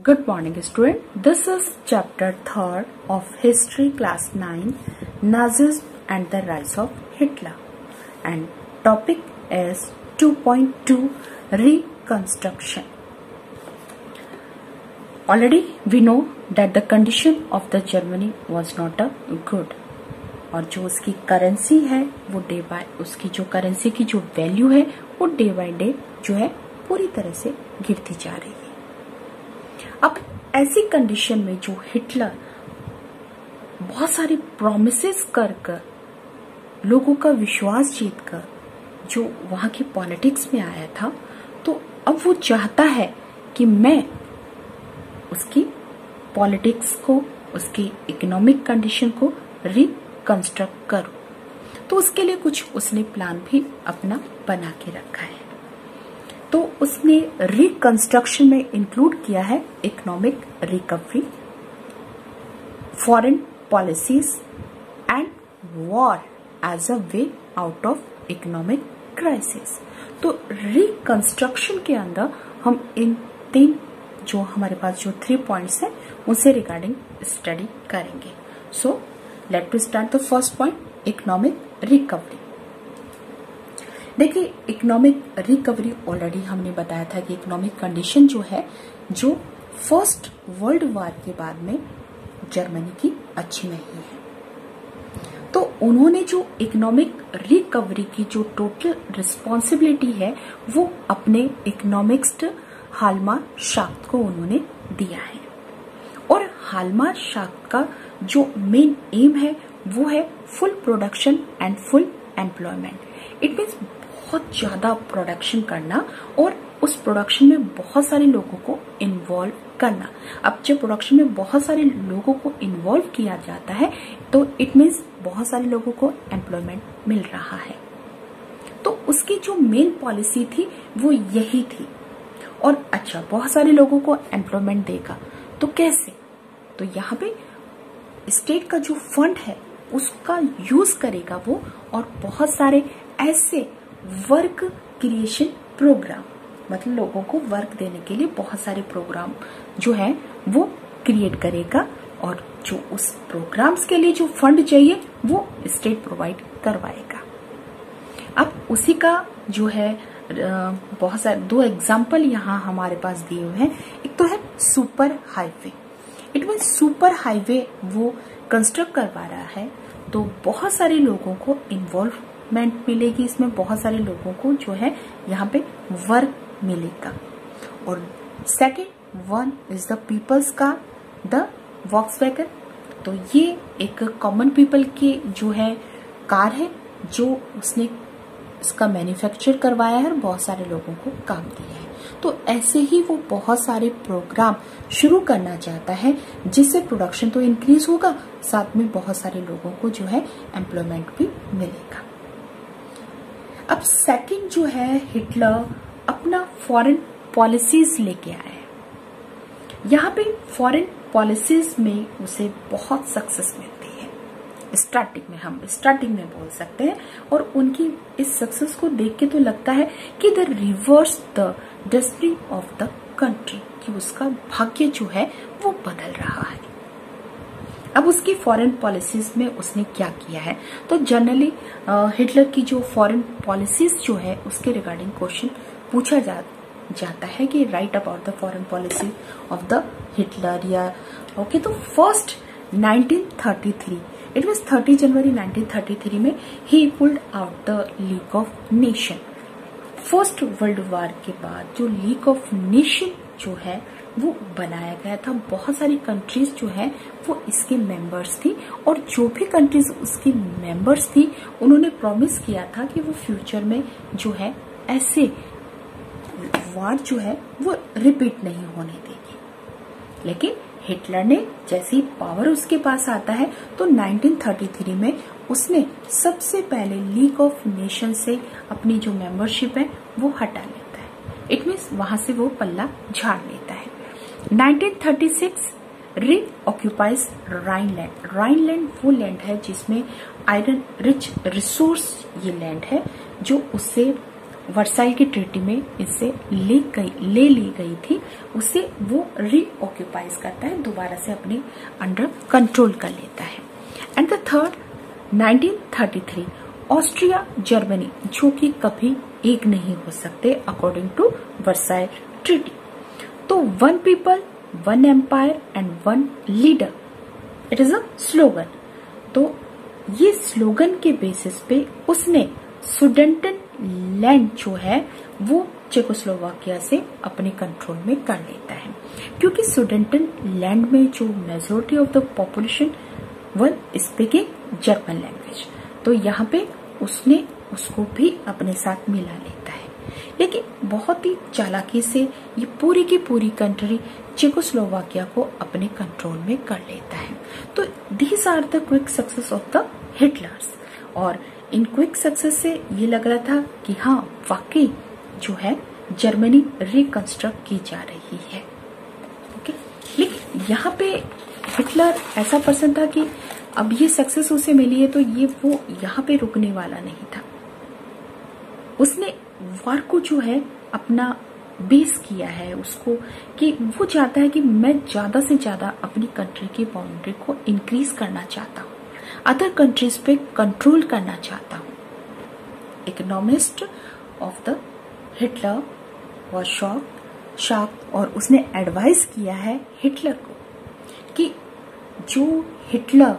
Good morning student. This is chapter 3rd of history class 9, Nazism and the rise of Hitler, and topic is 2.2 reconstruction. Already we know that the condition of the Germany was not a good, और जो उसकी currency है वो day bye उसकी जो currency की जो value है वो डे बाय डे जो है पूरी तरह से गिरती जा रही है। अब ऐसी कंडीशन में जो हिटलर बहुत सारी प्रॉमिसेस कर लोगों का विश्वास जीतकर जो वहां की पॉलिटिक्स में आया था, तो अब वो चाहता है कि मैं उसकी पॉलिटिक्स को, उसकी इकोनॉमिक कंडीशन को रिकंस्ट्रक्ट करूं। तो उसके लिए कुछ उसने प्लान भी अपना बना के रखा है। तो उसने रिकंस्ट्रक्शन में इंक्लूड किया है economic recovery, foreign policies and war as a way out of economic crisis. तो रिकंस्ट्रक्शन के अंदर हम इन तीन जो हमारे पास जो 3 पॉइंट्स है उनसे रिगार्डिंग स्टडी करेंगे। So let to start the first point, economic recovery. देखिए, इकोनॉमिक रिकवरी ऑलरेडी हमने बताया था कि इकोनॉमिक कंडीशन जो है, जो फर्स्ट वर्ल्ड वॉर के बाद में जर्मनी की अच्छी नहीं है। तो उन्होंने जो इकोनॉमिक रिकवरी की जो टोटल रिस्पॉन्सिबिलिटी है वो अपने इकोनॉमिक्स हालमार शाफ्ट को उन्होंने दिया है। और हालमार शाफ्ट का जो मेन एम है वो है full production and full employment. It means बहुत ज्यादा प्रोडक्शन करना और उस प्रोडक्शन में बहुत सारे लोगों को इन्वॉल्व करना। अब जब प्रोडक्शन में बहुत सारे लोगों को इन्वॉल्व किया जाता है तो इट मीन्स बहुत सारे लोगों को एम्प्लॉयमेंट मिल रहा है। तो उसकी जो मेन पॉलिसी थी वो यही थी। और अच्छा, बहुत सारे लोगों को एम्प्लॉयमेंट देगा तो कैसे? तो यहाँ पे स्टेट का जो फंड है उसका यूज करेगा वो, और बहुत सारे ऐसे वर्क क्रिएशन प्रोग्राम, मतलब लोगों को वर्क देने के लिए बहुत सारे प्रोग्राम जो है वो क्रिएट करेगा, और जो उस प्रोग्राम्स के लिए जो फंड चाहिए वो स्टेट प्रोवाइड करवाएगा। अब उसी का जो है बहुत सारे 2 एग्जाम्पल यहाँ हमारे पास दिए हुए हैं। एक तो है super highway. It mean super highway वो कंस्ट्रक्ट करवा रहा है, तो बहुत सारे लोगों को इन्वॉल्वमेंट मिलेगी, इसमें बहुत सारे लोगों को जो है यहाँ पे वर्क मिलेगा। और second one is the people's का द वॉक्सवैगन। तो ये एक कॉमन पीपल की जो है कार है जो उसने इसका मैन्युफैक्चर करवाया है और बहुत सारे लोगों को काम दिया है। तो ऐसे ही वो बहुत सारे प्रोग्राम शुरू करना चाहता है जिससे प्रोडक्शन तो इंक्रीज होगा, साथ में बहुत सारे लोगों को जो है एम्प्लॉयमेंट भी मिलेगा। अब सेकंड जो है, हिटलर अपना फॉरेन पॉलिसीज लेके आया है। यहाँ पे फॉरेन पॉलिसीज में उसे बहुत सक्सेस मिलती है। स्टार्टिंग में बोल सकते हैं, और उनकी इस सक्सेस को देख के तो लगता है कि the reverse the destiny of the country, कि उसका भाग्य जो है वो बदल रहा है। अब उसकी फॉरेन पॉलिसीज में उसने क्या किया है? तो जनरली हिटलर की जो फॉरेन पॉलिसीज जो है उसके रिगार्डिंग क्वेश्चन पूछा जाता है कि right about the foreign policy of the Hitler, या ओके। तो फर्स्ट 1933, इट वाज 30 जनवरी 1933 में ही pulled out the league of nation. First world war के बाद जो लीग ऑफ नेशन जो है वो बनाया गया था। बहुत सारी कंट्रीज जो है वो इसके मेंबर्स थी, और जो भी कंट्रीज उसकी मेंबर्स थी उन्होंने प्रॉमिस किया था कि वो फ्यूचर में जो है ऐसे वॉर जो है वो रिपीट नहीं होने देगी। लेकिन हिटलर ने जैसे ही पावर उसके पास आता है तो 1933 में उसने सबसे पहले लीग ऑफ नेशन से अपनी जो मेंबरशिप है वो हटा लेता है। इट मीन्स वहां से वो पल्ला झाड़ लेता है। 1936 रीऑक्यूपाइज राइनलैंड। राइनलैंड वो लैंड है जिसमें आयरन रिच रिसोर्स ये लैंड है जो उससे वर्साइल की ट्रीटी में इससे ले ली गई थी, उसे वो रीऑक्यूपाइज करता है, दोबारा से अपने अंडर कंट्रोल कर लेता है। And the third 1933 Austria Germany, जो कि कभी एक नहीं हो सकते अकॉर्डिंग टू वर्साइल ट्रीटी। तो 1 people 1 empire and 1 leader, it is a slogan. तो ये स्लोगन के बेसिस पे उसने सुडेटेन लैंड जो है वो चेकोस्लोवाकिया से अपने कंट्रोल में कर लेता है, क्योंकि सुडेटेन लैंड में जो majority of the population one speaking German language, तो यहाँ पे उसने उसको भी अपने साथ मिला लेता है। लेकिन बहुत ही चालाकी से ये पूरी की पूरी कंट्री चेकोस्लोवाकिया को अपने कंट्रोल में कर लेता है। तो these are the quick success of the Hitler's. और इन क्विक सक्सेस से ये लग रहा था कि हाँ, वाकई जो है जर्मनी रिकंस्ट्रक्ट की जा रही है। ओके, लेकिन यहाँ पे हिटलर ऐसा पर्सन था कि अब ये सक्सेस उसे मिली है तो ये वो यहाँ पे रुकने वाला नहीं था। उसने वार को जो है अपना बेस किया है उसको, कि वो चाहता है कि मैं ज्यादा से ज्यादा अपनी कंट्री की बाउंड्री को इंक्रीज करना चाहता हूँ, अदर कंट्रीज पे कंट्रोल करना चाहता हूँ। Economist of the Hitler was shocked और उसने एडवाइस किया है हिटलर को कि जो हिटलर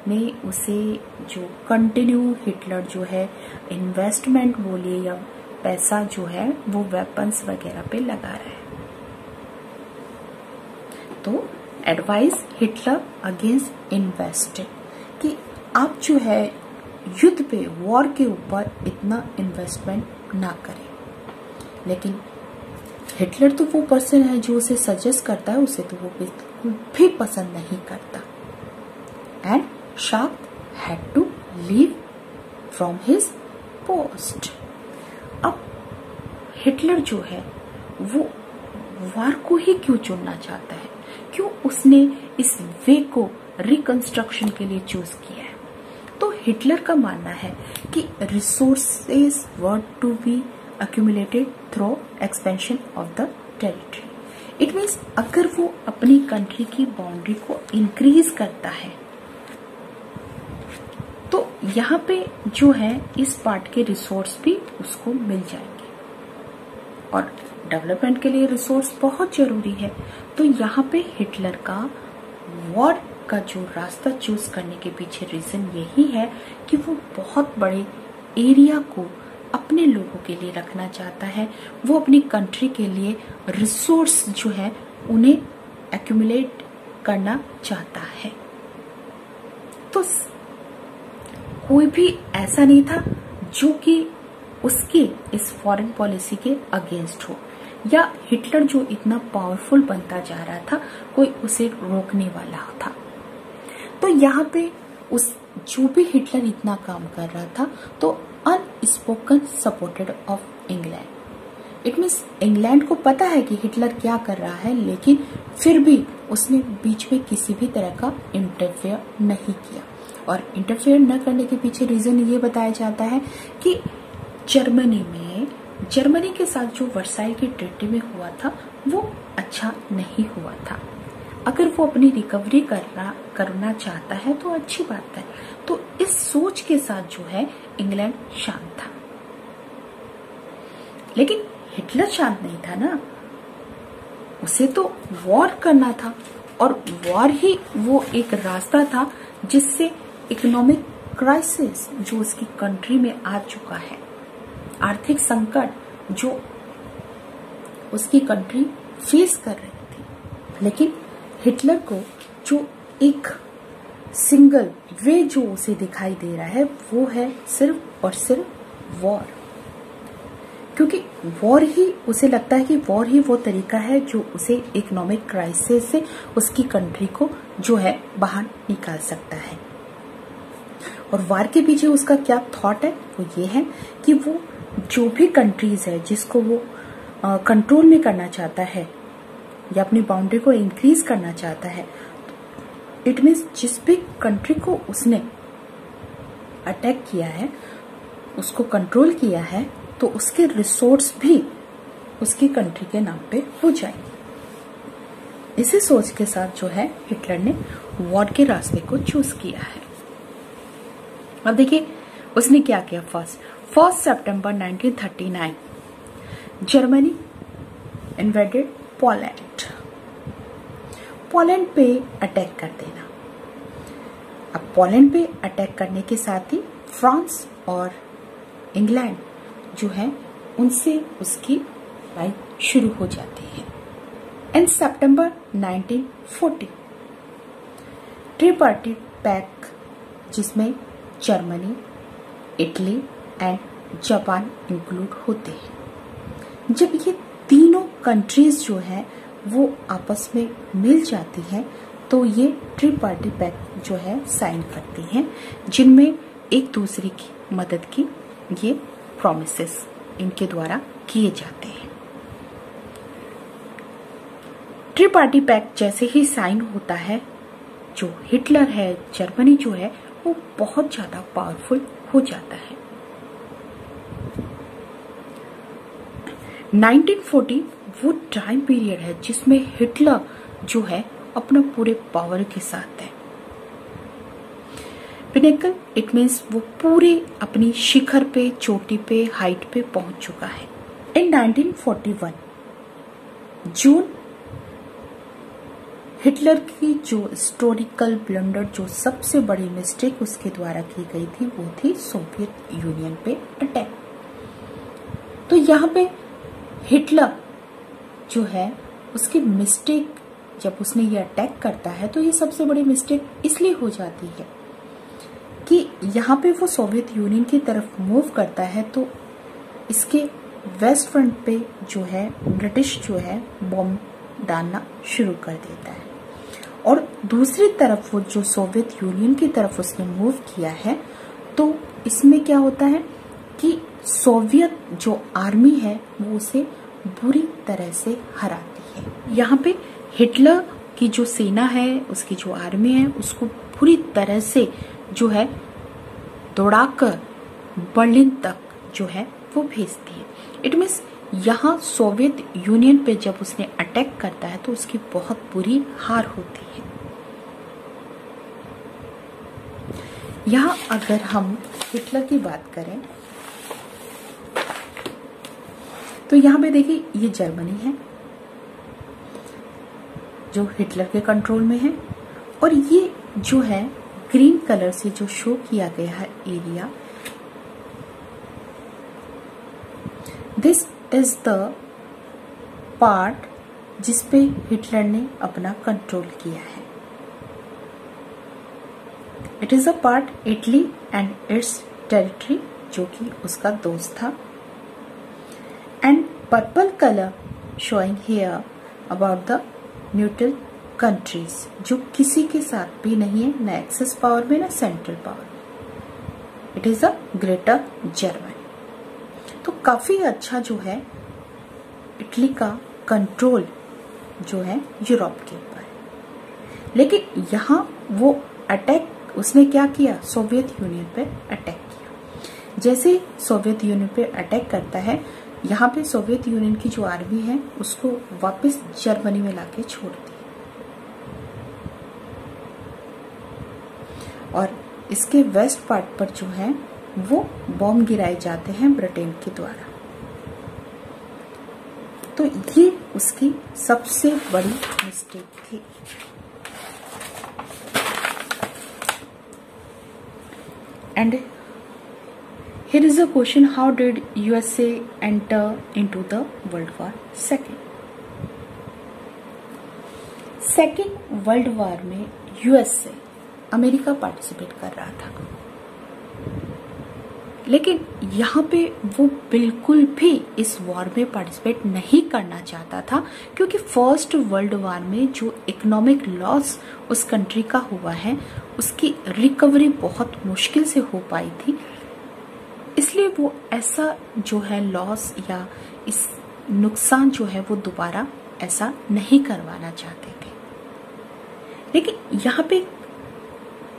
ने उसे जो कंटिन्यू हिटलर जो है इन्वेस्टमेंट बोलिए या पैसा जो है वो वेपन्स वगैरह पे लगा रहा है। तो एडवाइस हिटलर अगेंस्ट इन्वेस्टिंग कि आप जो है युद्ध पे वॉर के ऊपर इतना इन्वेस्टमेंट ना करें। लेकिन हिटलर तो वो पर्सन है जो उसे सजेस्ट करता है, उसे तो वो बिल्कुल भी पसंद नहीं करता। And sharp had to leave from his post. अब हिटलर जो है वो वार को ही क्यों चुनना चाहता है, क्यों उसने इस वे को रिकंस्ट्रक्शन के लिए चूज किया है? तो हिटलर का मानना है कि resources were to be accumulated through expansion of the territory. It means अगर वो अपनी कंट्री की बाउंड्री को इंक्रीज करता है तो यहाँ पे जो है इस पार्ट के रिसोर्स भी उसको मिल जाएंगे और डेवलपमेंट के लिए रिसोर्स बहुत जरूरी है। तो यहाँ पे हिटलर का वॉर का जो रास्ता चूज करने के पीछे रीजन यही है कि वो बहुत बड़े एरिया को अपने लोगों के लिए रखना चाहता है, वो अपनी कंट्री के लिए रिसोर्स जो है उन्हें एक्यूमुलेट करना चाहता है। तो कोई भी ऐसा नहीं था जो कि उसके इस फॉरेन पॉलिसी के अगेंस्ट हो, या हिटलर जो इतना पावरफुल बनता जा रहा था कोई उसे रोकने वाला था। तो यहाँ पे उस जो भी हिटलर इतना काम कर रहा था तो unspoken supported of England. It means England को पता है कि हिटलर क्या कर रहा है, लेकिन फिर भी उसने बीच में किसी भी तरह का इंटरफेयर नहीं किया। और इंटरफेयर न करने के पीछे रीजन ये बताया जाता है कि जर्मनी के साथ जो वर्साइल की ट्रीटी में हुआ था वो अच्छा नहीं हुआ था। अगर वो अपनी रिकवरी करना चाहता है तो अच्छी बात है। तो इस सोच के साथ जो है इंग्लैंड शांत था, लेकिन हिटलर शांत नहीं था ना, उसे तो वॉर करना था और वॉर ही वो एक रास्ता था जिससे इकोनॉमिक क्राइसिस जो उसकी कंट्री में आ चुका है, आर्थिक संकट जो उसकी कंट्री फेस कर रही थी। लेकिन हिटलर को जो एक सिंगल वे जो उसे दिखाई दे रहा है वो है सिर्फ और सिर्फ वॉर, क्योंकि वॉर ही उसे लगता है कि वॉर ही वो तरीका है जो उसे इकोनॉमिक क्राइसिस से उसकी कंट्री को जो है बाहर निकाल सकता है। और वॉर के पीछे उसका क्या थॉट है वो ये है कि वो जो भी कंट्रीज है जिसको वो कंट्रोल में करना चाहता है या अपनी बाउंड्री को इंक्रीज करना चाहता है, इट मीन्स जिस भी कंट्री को उसने अटैक किया है, उसको कंट्रोल किया है, तो उसके रिसोर्स भी उसकी कंट्री के नाम पे हो जाएंगे। इसी सोच के साथ जो है हिटलर ने वॉर के रास्ते को चूज किया है। अब देखिए उसने क्या किया। फर्स्ट सितंबर 1939 जर्मनी इन्वेडेड पोलैंड। पोलैंड पे अटैक कर देना। अब पोलैंड पे अटैक करने के साथ ही फ्रांस और इंग्लैंड जो है उनसे उसकी लड़ाई शुरू हो जाती है। इन सितंबर 1940 ट्रिपार्टी पैक्ट जिसमें Germany, Italy and Japan include होते हैं। जब ये तीनों कंट्रीज जो है वो आपस में मिल जाती हैं तो ये ट्रिपार्टी पैक्ट जो है साइन करती हैं, जिनमें एक दूसरे की मदद की ये प्रॉमिसेस इनके द्वारा किए जाते हैं। ट्रिपार्टी पैक्ट जैसे ही साइन होता है, जो हिटलर है, जर्मनी जो है वो बहुत ज्यादा पावरफुल हो जाता है। 1940 वो टाइम पीरियड है जिसमें हिटलर जो है अपना पूरे पावर के साथ है। पिनेकल इट मीन्स वो पूरे अपनी शिखर पे, चोटी पे, हाइट पे पहुंच चुका है। इन 1941 जून हिटलर की जो हिस्टोरिकल ब्लंडर, जो सबसे बड़ी मिस्टेक उसके द्वारा की गई थी, वो थी सोवियत यूनियन पे अटैक। तो यहाँ पे हिटलर जो है उसकी मिस्टेक, जब उसने ये अटैक करता है तो ये सबसे बड़ी मिस्टेक इसलिए हो जाती है कि यहाँ पे वो सोवियत यूनियन की तरफ मूव करता है तो इसके वेस्ट फ्रंट पे जो है ब्रिटिश जो है बॉम्ब डालना शुरू कर देता है, और दूसरी तरफ वो जो सोवियत यूनियन की तरफ उसने मूव किया है तो इसमें क्या होता है कि सोवियत जो आर्मी है वो उसे बुरी तरह से हराती है। यहाँ पे हिटलर की जो सेना है, उसकी जो आर्मी है, उसको पूरी तरह से जो है दौड़ाकर बर्लिन तक जो है वो भेजती है। इट मीन्स यहाँ सोवियत यूनियन पे जब उसने अटैक करता है तो उसकी बहुत बुरी हार होती है। यहाँ अगर हम हिटलर की बात करें तो यहाँ पे देखिए ये जर्मनी है जो हिटलर के कंट्रोल में है, और ये जो है ग्रीन कलर से जो शो किया गया है area, this is the part जिसपे हिटलर ने अपना कंट्रोल किया है। It is a part Italy and it's territory जो कि उसका दोस्त था, and purple colour showing here about the neutral countries जो किसी के साथ भी नहीं है, ना एक्सेस पावर में ना central power. It is a greater Germany. तो काफी अच्छा जो है इटली का कंट्रोल जो है यूरोप के ऊपर। लेकिन यहाँ वो अटैक उसने क्या किया, सोवियत यूनियन पे अटैक किया। जैसे सोवियत यूनियन पे अटैक करता है, यहाँ पे सोवियत यूनियन की जो आर्मी है उसको वापस जर्मनी में लाके छोड़ दी, और इसके वेस्ट पार्ट पर जो है वो बॉम्ब गिराए जाते हैं ब्रिटेन के द्वारा। तो ये उसकी सबसे बड़ी मिस्टेक थी। And here is a question, how did USA enter into the World War II? Second world war में यूएसए अमेरिका पार्टिसिपेट कर रहा था, लेकिन यहाँ पे वो बिल्कुल भी इस वॉर में पार्टिसिपेट नहीं करना चाहता था, क्योंकि फर्स्ट वर्ल्ड वॉर में जो इकोनॉमिक लॉस उस कंट्री का हुआ है उसकी रिकवरी बहुत मुश्किल से हो पाई थी। इसलिए वो ऐसा जो है लॉस या इस नुकसान जो है वो दोबारा ऐसा नहीं करवाना चाहते थे। लेकिन यहाँ पे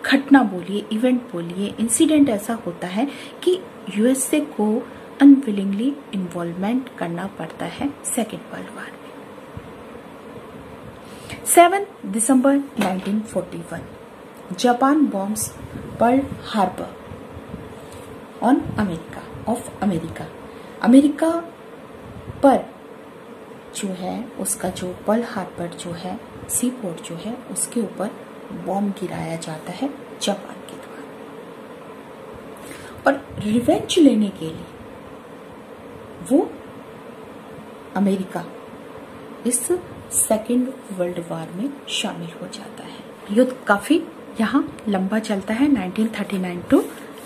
घटना बोलिए, इवेंट बोलिए, इंसिडेंट ऐसा होता है कि यूएसए को अनविलिंगली इन्वॉल्वमेंट करना पड़ता है सेकेंड वर्ल्ड वॉर में। 7 दिसंबर 1941 Japan bombs Pearl Harbor on America. America पर जो है उसका जो पर्ल हार्बर जो है सी पोर्ट जो है उसके ऊपर बॉम्ब गिराया जाता है जापान के द्वारा। और रिवेंज लेने के लिए वो अमेरिका इस सेकेंड वर्ल्ड वॉर में शामिल हो जाता है। युद्ध काफी यहाँ लंबा चलता है 1939 टू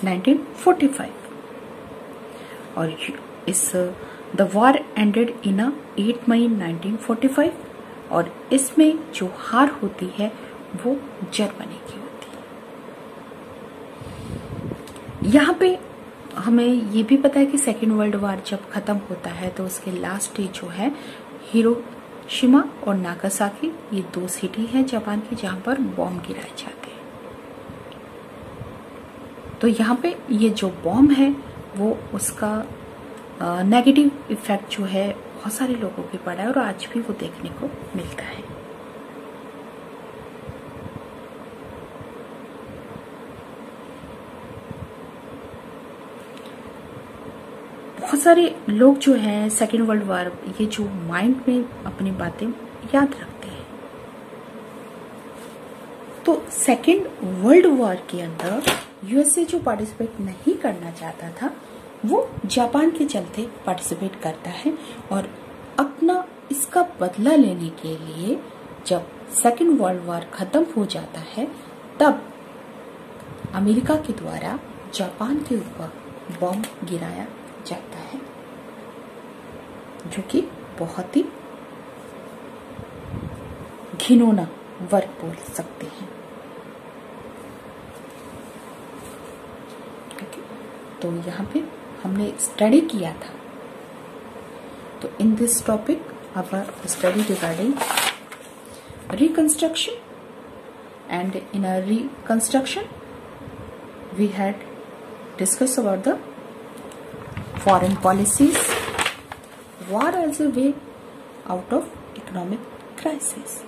1945 और इस द वॉर एंडेड इन 8 मई 1945 और इसमें जो हार होती है वो जर्मनी की होती है। यहाँ पे हमें ये भी पता है कि सेकेंड वर्ल्ड वॉर जब खत्म होता है तो उसके लास्ट डे जो है हिरोशिमा और नागासाकी ये 2 सिटी है जापान की जहां पर बॉम्ब गिराए जाते हैं। तो यहाँ पे ये जो बॉम्ब है वो उसका नेगेटिव इफेक्ट जो है बहुत सारे लोगों पे पड़ा है और आज भी वो देखने को मिलता है। बहुत सारे लोग जो हैं सेकेंड वर्ल्ड वॉर ये जो माइंड में अपनी बातें याद रखते हैं। तो सेकेंड वर्ल्ड वॉर के अंदर यूएसए जो पार्टिसिपेट नहीं करना चाहता था वो जापान के चलते पार्टिसिपेट करता है और अपना इसका बदला लेने के लिए जब सेकेंड वर्ल्ड वॉर खत्म हो जाता है तब अमेरिका के द्वारा जापान के ऊपर बॉम्ब गिराया जाता है जो कि बहुत ही घिनौना वर्क बोल सकते हैं। तो यहाँ पे हमने स्टडी किया था। तो in this topic our study regarding reconstruction, and in a reconstruction we had discussed about the foreign policies, war as a way out of economic crisis.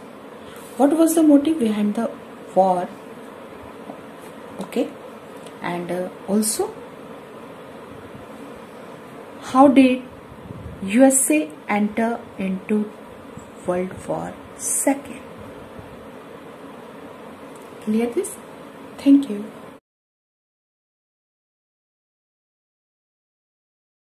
What was the motive behind the war? Okay, and also how did USA enter into World War II? Clear this? Thank you.